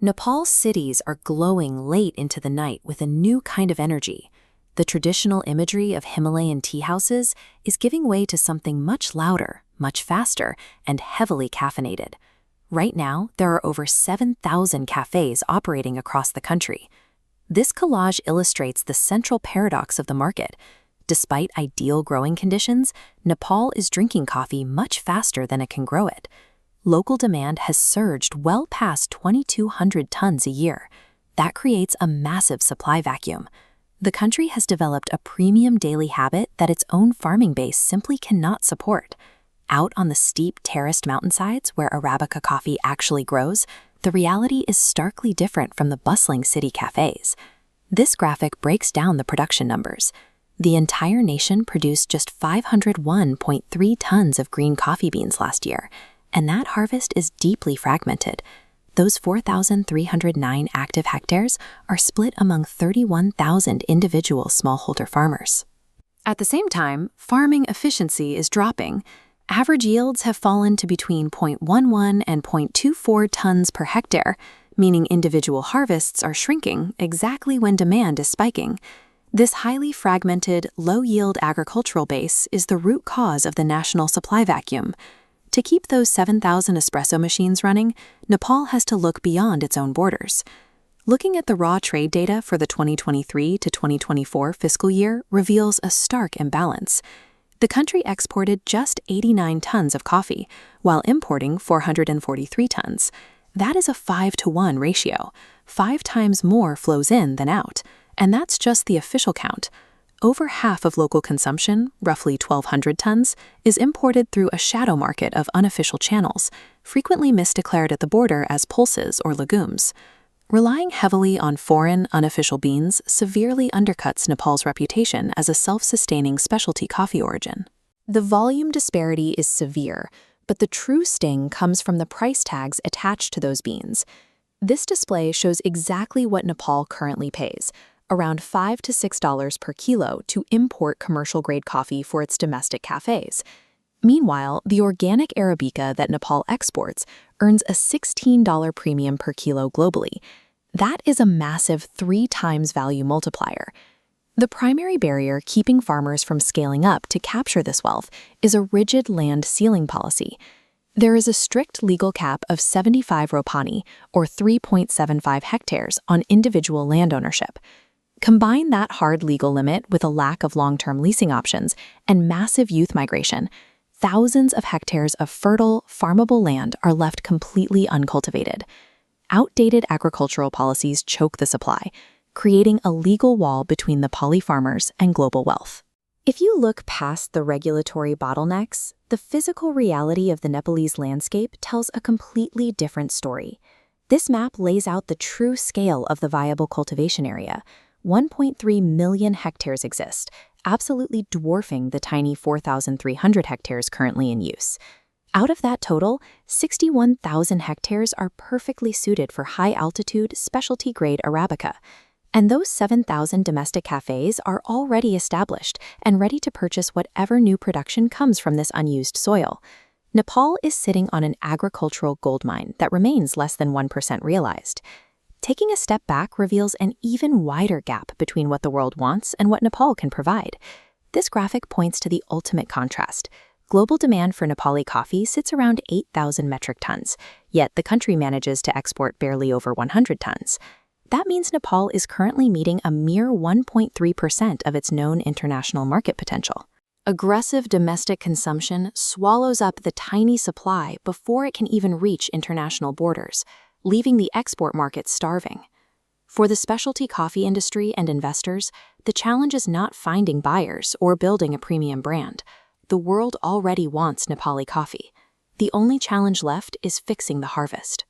Nepal's cities are glowing late into the night with a new kind of energy. The traditional imagery of Himalayan tea houses is giving way to something much louder, much faster, and heavily caffeinated. Right now, there are over 7,000 cafés operating across the country. This collage illustrates the central paradox of the market. Despite ideal growing conditions, Nepal is drinking coffee much faster than it can grow it. Local demand has surged well past 2,200 tons a year. That creates a massive supply vacuum. The country has developed a premium daily habit that its own farming base simply cannot support. Out on the steep terraced mountainsides where Arabica coffee actually grows, the reality is starkly different from the bustling city cafés. This graphic breaks down the production numbers. The entire nation produced just 501.3 tons of green coffee beans last year, and that harvest is deeply fragmented. Those 4,309 active hectares are split among 31,000 individual smallholder farmers. At the same time, farming efficiency is dropping. Average yields have fallen to between 0.11 and 0.24 tons per hectare, meaning individual harvests are shrinking exactly when demand is spiking. This highly fragmented, low-yield agricultural base is the root cause of the national supply vacuum. To keep those 7,000 espresso machines running, Nepal has to look beyond its own borders. Looking at the raw trade data for the 2023 to 2024 fiscal year reveals a stark imbalance. The country exported just 89 tons of coffee, while importing 443 tons. That is a 5-to-1 ratio. 5 times more flows in than out. And that's just the official count. Over half of local consumption, roughly 1,200 tons, is imported through a shadow market of unofficial channels, frequently misdeclared at the border as pulses or legumes. Relying heavily on foreign, unofficial beans severely undercuts Nepal's reputation as a self-sustaining specialty coffee origin. The volume disparity is severe, but the true sting comes from the price tags attached to those beans. This display shows exactly what Nepal currently pays, around $5 to $6 per kilo to import commercial-grade coffee for its domestic cafés. Meanwhile, the organic Arabica that Nepal exports earns a $16 premium per kilo globally. That is a massive 3 times value multiplier. The primary barrier keeping farmers from scaling up to capture this wealth is a rigid land ceiling policy. There is a strict legal cap of 75 ropani, or 3.75 hectares, on individual land ownership. Combine that hard legal limit with a lack of long-term leasing options and massive youth migration, thousands of hectares of fertile, farmable land are left completely uncultivated. Outdated agricultural policies choke the supply, creating a legal wall between the poly farmers and global wealth. If you look past the regulatory bottlenecks, the physical reality of the Nepalese landscape tells a completely different story. This map lays out the true scale of the viable cultivation area. 1.3 million hectares exist, absolutely dwarfing the tiny 4,300 hectares currently in use. Out of that total, 61,000 hectares are perfectly suited for high-altitude, specialty-grade Arabica. And those 7,000 domestic cafés are already established and ready to purchase whatever new production comes from this unused soil. Nepal is sitting on an agricultural goldmine that remains less than 1% realized. Taking a step back reveals an even wider gap between what the world wants and what Nepal can provide. This graphic points to the ultimate contrast. Global demand for Nepali coffee sits around 8,000 metric tons, yet the country manages to export barely over 100 tons. That means Nepal is currently meeting a mere 1.3% of its known international market potential. Aggressive domestic consumption swallows up the tiny supply before it can even reach international borders, leaving the export market starving. For the specialty coffee industry and investors, the challenge is not finding buyers or building a premium brand. The world already wants Nepali coffee. The only challenge left is fixing the harvest.